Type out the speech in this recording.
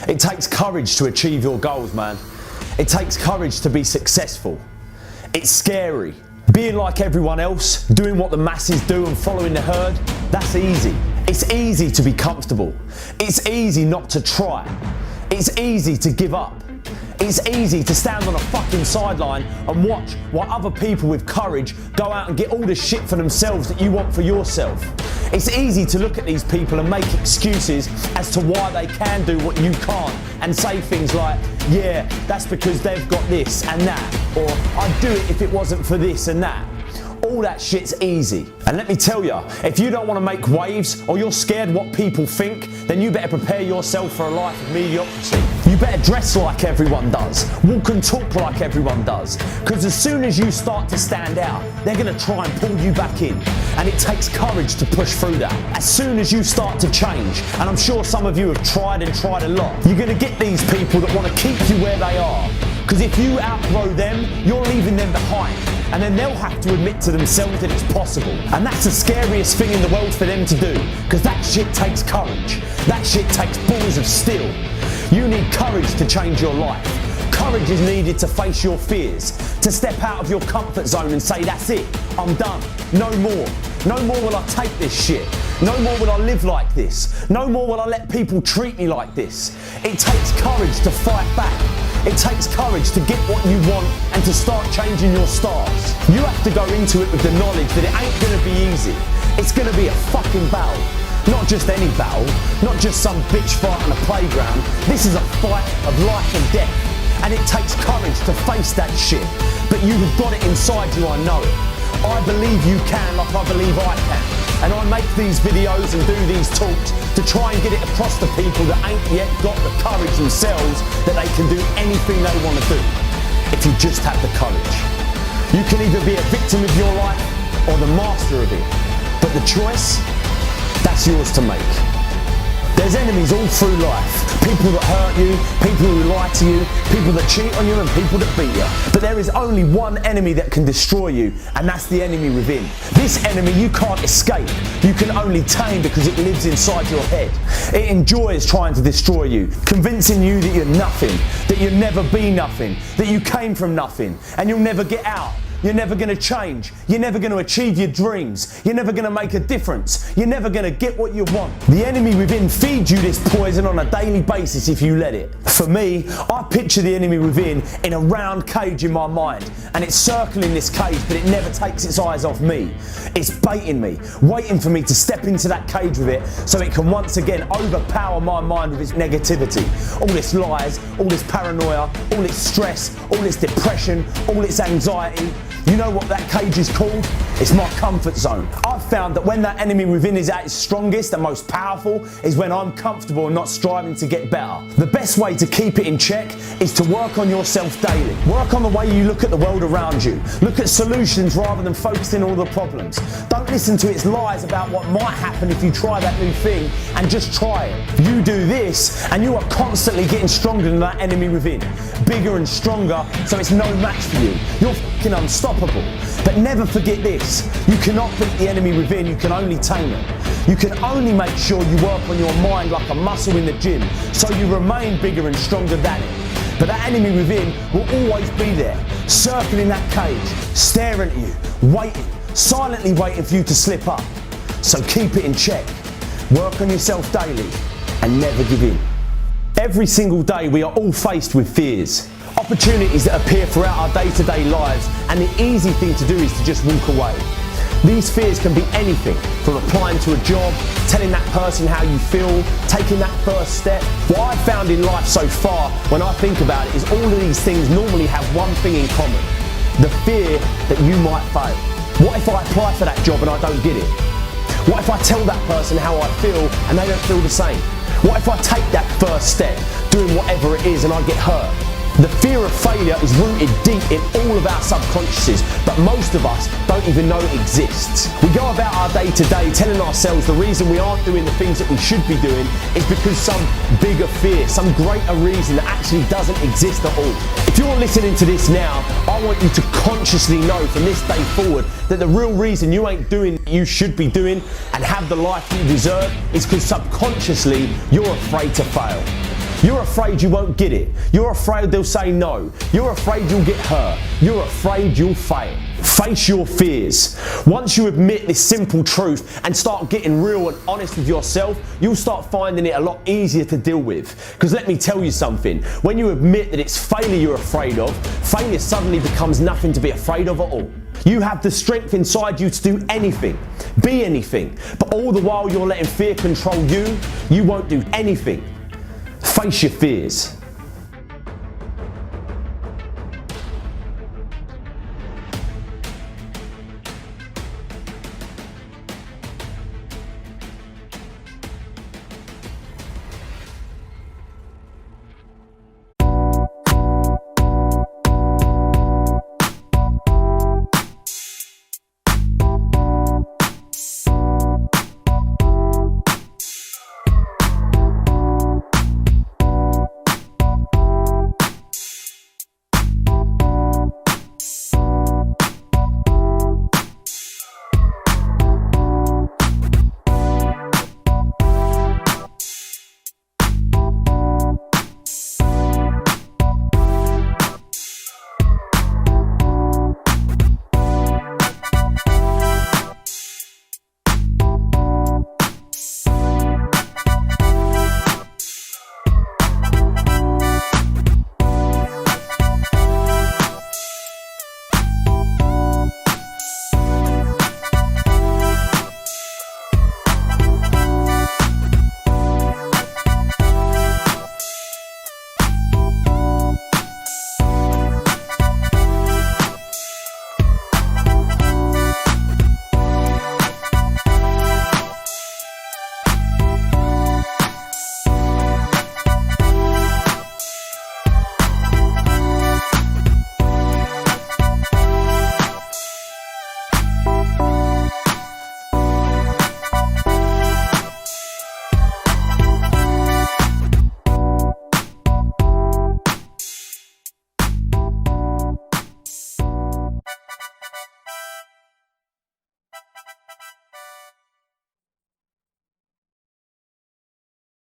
It takes courage to achieve your goals, man. It takes courage to be successful. It's scary. Being like everyone else, doing what the masses do and following the herd, that's easy. It's easy to be comfortable. It's easy not to try. It's easy to give up. It's easy to stand on a fucking sideline and watch while other people with courage go out and get all the shit for themselves that you want for yourself. It's easy to look at these people and make excuses as to why they can do what you can't and say things like, yeah, that's because they've got this and that, or I'd do it if it wasn't for this and that. All that shit's easy. And let me tell you, if you don't want to make waves or you're scared what people think, then you better prepare yourself for a life of mediocrity. You better dress like everyone does, walk and talk like everyone does, because as soon as you start to stand out, they're going to try and pull you back in. And it takes courage to push through that. As soon as you start to change, and I'm sure some of you have tried a lot, you're going to get these people that want to keep you where they are. Because if you outgrow them, you're leaving them behind. And then they'll have to admit to themselves that it's possible. And that's the scariest thing in the world for them to do, because that shit takes courage. That shit takes balls of steel. You need courage to change your life. Courage is needed to face your fears, to step out of your comfort zone and say, that's it, I'm done, no more. No more will I take this shit. No more will I live like this. No more will I let people treat me like this. It takes courage to fight back. It takes courage to get what you want and to start changing your stars. You have to go into it with the knowledge that it ain't gonna be easy. It's gonna be a fucking battle. Not just any battle, not just some bitch fight on a playground. This is a fight of life and death. And it takes courage to face that shit. But you have got it inside you, I know it. I believe you can like I believe I can. And I make these videos and do these talks to try and get it across to people that ain't yet got the courage themselves that they can do anything they want to do, if you just have the courage. You can either be a victim of your life or the master of it, but the choice, that's yours to make. There's enemies all through life. People that hurt you, people who lie to you, people that cheat on you and people that beat you. But there is only one enemy that can destroy you, and that's the enemy within. This enemy you can't escape. You can only tame because it lives inside your head. It enjoys trying to destroy you, convincing you that you're nothing, that you'll never be nothing, that you came from nothing, and you'll never get out. You're never going to change. You're never going to achieve your dreams. You're never going to make a difference. You're never going to get what you want. The enemy within feeds you this poison on a daily basis if you let it. For me, I picture the enemy within in a round cage in my mind, and it's circling this cage, but it never takes its eyes off me. It's baiting me, waiting for me to step into that cage with it so it can once again overpower my mind with its negativity. All this lies, all this paranoia, all this stress, all this depression, all this anxiety. You know what that cage is called? It's my comfort zone. I've found that when that enemy within is at its strongest and most powerful is when I'm comfortable and not striving to get better. The best way to keep it in check is to work on yourself daily. Work on the way you look at the world around you. Look at solutions rather than focusing on all the problems. Don't listen to its lies about what might happen if you try that new thing, and just try it. You do this and you are constantly getting stronger than that enemy within. Bigger and stronger, so it's no match for you. You're fucking unstoppable. But never forget this, you cannot beat the enemy within, you can only tame it. You can only make sure you work on your mind like a muscle in the gym, so you remain bigger and stronger than it. But that enemy within will always be there, circling that cage, staring at you, waiting, silently waiting for you to slip up. So keep it in check, work on yourself daily, and never give in. Every single day we are all faced with fears. Opportunities that appear throughout our day-to-day lives, and the easy thing to do is to just walk away. These fears can be anything, from applying to a job, telling that person how you feel, taking that first step. What I've found in life so far, when I think about it, is all of these things normally have one thing in common: the fear that you might fail. What if I apply for that job and I don't get it? What if I tell that person how I feel and they don't feel the same? What if I take that first step, doing whatever it is, and I get hurt? The fear of failure is rooted deep in all of our subconsciouses, but most of us don't even know it exists. We go about our day to day telling ourselves the reason we aren't doing the things that we should be doing is because some bigger fear, some greater reason that actually doesn't exist at all. If you're listening to this now, I want you to consciously know from this day forward that the real reason you ain't doing what you should be doing and have the life you deserve is because subconsciously you're afraid to fail. You're afraid you won't get it. You're afraid they'll say no. You're afraid you'll get hurt. You're afraid you'll fail. Face your fears. Once you admit this simple truth and start getting real and honest with yourself, you'll start finding it a lot easier to deal with. Because let me tell you something, when you admit that it's failure you're afraid of, failure suddenly becomes nothing to be afraid of at all. You have the strength inside you to do anything, be anything, but all the while you're letting fear control you, you won't do anything. Face your fears.